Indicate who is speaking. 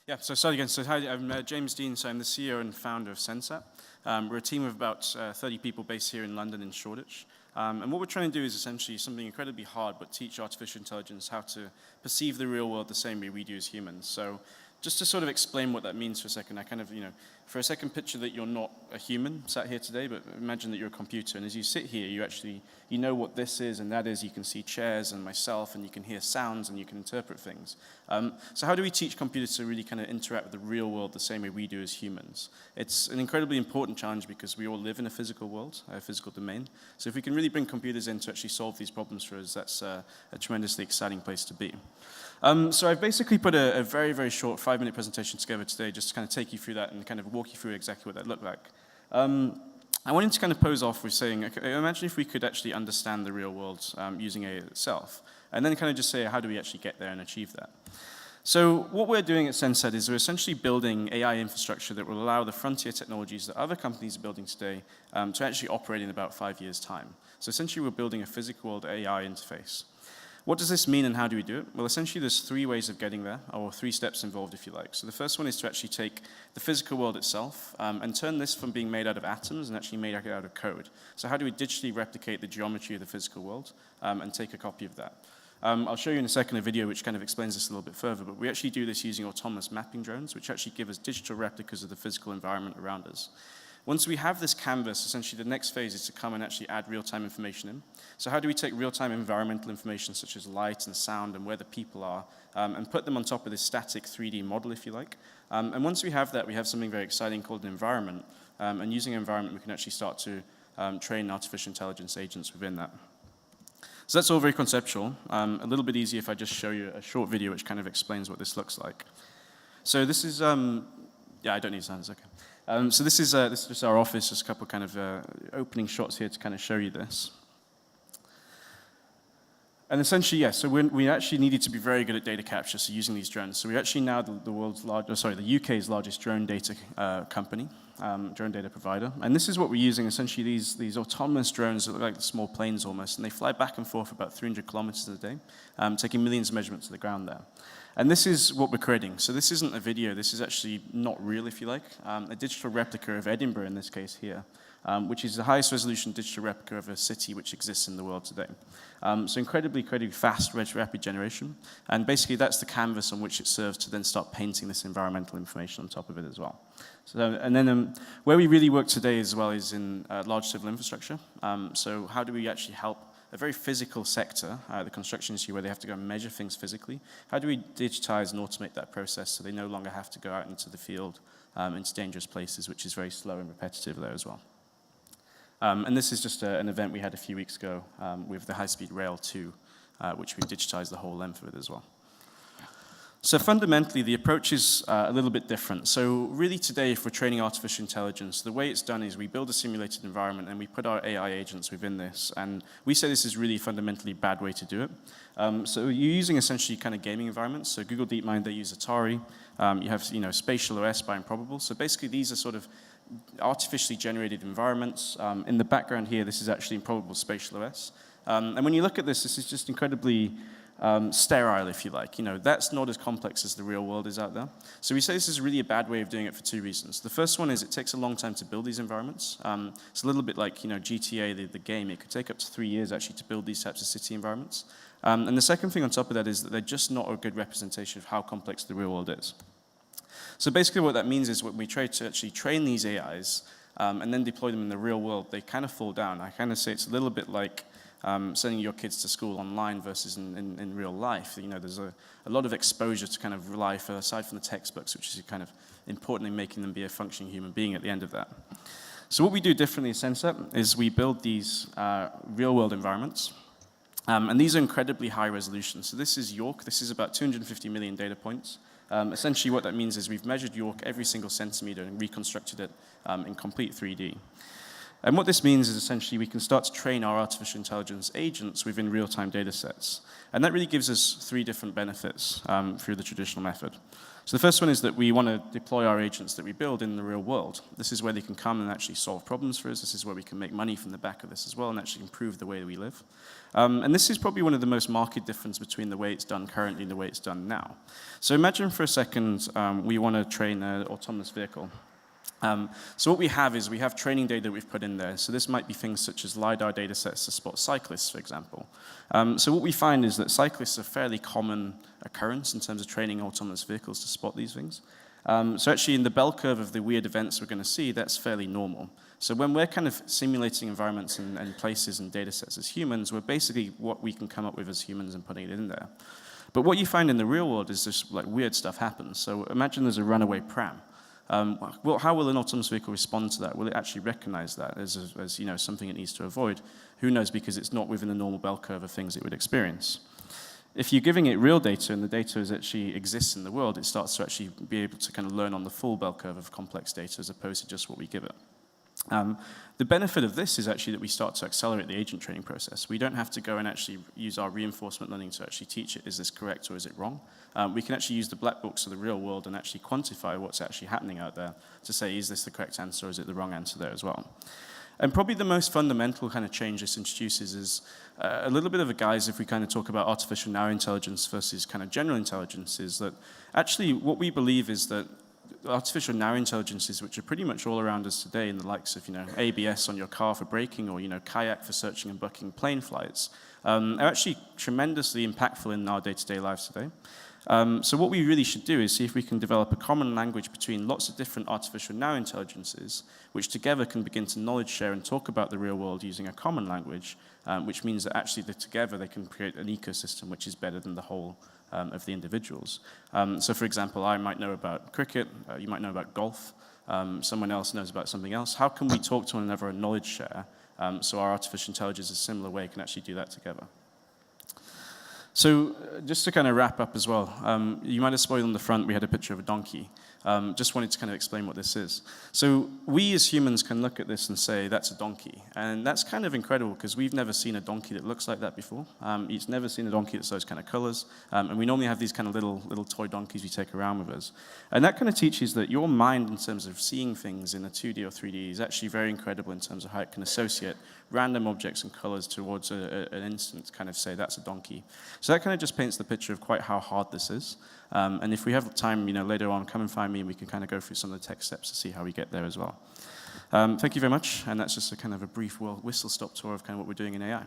Speaker 1: Yeah, so sorry again. So hi, I'm James Dean, so I'm the CEO and founder of SenSat. We're a team of about 30 people based here in London in Shoreditch. And what we're trying to do is essentially something incredibly hard, but teach artificial intelligence how to perceive the real world the same way we do as humans. So just to sort of explain what that means for a second, I kind of, for a second picture that you're not a human sat here today, but imagine that you're a computer. And as you sit here, you know what this is and that is. You can see chairs and myself, and you can hear sounds, and you can interpret things. So how do we teach computers to really kind of interact with the real world the same way we do as humans? It's an incredibly important challenge because we all live in a physical world, a physical domain. So if we can really bring computers in to actually solve these problems for us, that's a tremendously exciting place to be. So I've basically put a very, very short 5-minute presentation together today just to kind of take you through that and kind of walk you through exactly what that looked like. I wanted to kind of pose off with saying, okay, imagine if we could actually understand the real world using AI itself, and then kind of just say, how do we actually get there and achieve that? So what we're doing at SenSat is we're essentially building AI infrastructure that will allow the frontier technologies that other companies are building today to actually operate in about 5 years' time. So essentially we're building a physical world AI interface. What does this mean and how do we do it? Well, essentially there's 3 ways of getting there, or 3 steps involved if you like. So the first one is to actually take the physical world itself and turn this from being made out of atoms and actually made out of code. So how do we digitally replicate the geometry of the physical world and take a copy of that? I'll show you in a second a video which kind of explains this a little bit further, but we actually do this using autonomous mapping drones, which actually give us digital replicas of the physical environment around us. Once we have this canvas, essentially the next phase is to come and actually add real-time information in. So how do we take real-time environmental information such as light and sound and where the people are and put them on top of this static 3D model, if you like. And once we have that, we have something very exciting called an environment. And using an environment, we can actually start to train artificial intelligence agents within that. So that's all very conceptual. A little bit easier if I just show you a short video which kind of explains what this looks like. So this is, yeah, I don't need sound, it's okay. So this is just our office, just a couple kind of opening shots here to kind of show you this. And essentially, yes, so we actually needed to be very good at data capture, so using these drones. So we're actually now the UK's largest drone data company, drone data provider. And this is what we're using, essentially these autonomous drones that look like small planes almost, and they fly back and forth about 300 kilometers a day, taking millions of measurements to the ground there. And this is what we're creating. So this isn't a video, this is actually not real, if you like, a digital replica of Edinburgh in this case here, which is the highest resolution digital replica of a city which exists in the world today. So incredibly fast, rapid generation. And basically that's the canvas on which it serves to then start painting this environmental information on top of it as well. So, and then where we really work today as well is in large civil infrastructure. So how do we actually help a very physical sector, the construction industry, where they have to go and measure things physically? How do we digitize and automate that process so they no longer have to go out into the field, into dangerous places, which is very slow and repetitive there as well? And this is just an event we had a few weeks ago with the high-speed rail 2, which we've digitized the whole length of it as well. So fundamentally, the approach is a little bit different. So really today, if we're training artificial intelligence, the way it's done is we build a simulated environment and we put our AI agents within this. And we say this is really fundamentally a bad way to do it. So you're using essentially kind of gaming environments. So Google DeepMind, they use Atari. You have Spatial OS by Improbable. So basically, these are sort of artificially generated environments. In the background here, this is actually Improbable Spatial OS. And when you look at this is just incredibly sterile, if you like. That's not as complex as the real world is out there. So we say this is really a bad way of doing it for 2 reasons. The first one is it takes a long time to build these environments. It's a little bit like GTA, the game. It could take up to 3 years actually to build these types of city environments. And the second thing on top of that is that they're just not a good representation of how complex the real world is. So basically what that means is when we try to actually train these AIs and then deploy them in the real world, they kind of fall down. I kind of say it's a little bit like sending your kids to school online versus in real life. There's a lot of exposure to kind of life aside from the textbooks, which is kind of important in making them be a functioning human being at the end of that. So what we do differently at SenSat is we build these real-world environments. And these are incredibly high resolution. So this is York. This is about 250 million data points. Essentially what that means is we've measured York every single centimeter and reconstructed it in complete 3D. And what this means is essentially we can start to train our artificial intelligence agents within real-time data sets. And that really gives us 3 different benefits through the traditional method. So the first one is that we want to deploy our agents that we build in the real world. This is where they can come and actually solve problems for us. This is where we can make money from the back of this as well and actually improve the way we live. And this is probably one of the most marked difference between the way it's done currently and the way it's done now. So imagine for a second we want to train an autonomous vehicle. So what we have is we have training data that we've put in there. So this might be things such as LiDAR data sets to spot cyclists, for example. So what we find is that cyclists are a fairly common occurrence in terms of training autonomous vehicles to spot these things. So actually in the bell curve of the weird events we're going to see, that's fairly normal. So when we're kind of simulating environments and places and data sets as humans, we're basically what we can come up with as humans and putting it in there. But what you find in the real world is just like weird stuff happens. So imagine there's a runaway pram. Well, how will an autonomous vehicle respond to that? Will it actually recognize that as you know, something it needs to avoid? Who knows, because it's not within the normal bell curve of things it would experience. If you're giving it real data and the data actually exists in the world, it starts to actually be able to kind of learn on the full bell curve of complex data as opposed to just what we give it. The benefit of this is actually that we start to accelerate the agent training process. We don't have to go and actually use our reinforcement learning to actually teach it, is this correct or is it wrong? We can actually use the black box of the real world and actually quantify what's actually happening out there to say, is this the correct answer or is it the wrong answer there as well? And probably the most fundamental kind of change this introduces is a little bit of a guise if we kind of talk about artificial narrow intelligence versus kind of general intelligence, is that actually what we believe is that artificial narrow intelligences, which are pretty much all around us today in the likes of, you know, ABS on your car for braking or, you know, kayak for searching and booking plane flights, are actually tremendously impactful in our day-to-day lives today. So what we really should do is see if we can develop a common language between lots of different artificial narrow intelligences, which together can begin to knowledge share and talk about the real world using a common language, which means that actually together they can create an ecosystem which is better than the whole of the individuals. So for example, I might know about cricket, you might know about golf, someone else knows about something else. How can we talk to one another and knowledge share so our artificial intelligence in a similar way can actually do that together? So just to kind of wrap up as well, you might have spotted on the front we had a picture of a donkey. Just wanted to kind of explain what this is. So we as humans can look at this and say, that's a donkey. And that's kind of incredible because we've never seen a donkey that looks like that before. You've never seen a donkey that's those kind of colors. And we normally have these kind of little toy donkeys we take around with us. And that kind of teaches that your mind in terms of seeing things in a 2D or 3D is actually very incredible in terms of how it can associate random objects and colors towards an instant, kind of say that's a donkey. So that kind of just paints the picture of quite how hard this is. And if we have time, you know, later on, come and find me and we can kind of go through some of the tech steps to see how we get there as well. Thank you very much, and that's just a kind of a brief whistle-stop tour of kind of what we're doing in AI.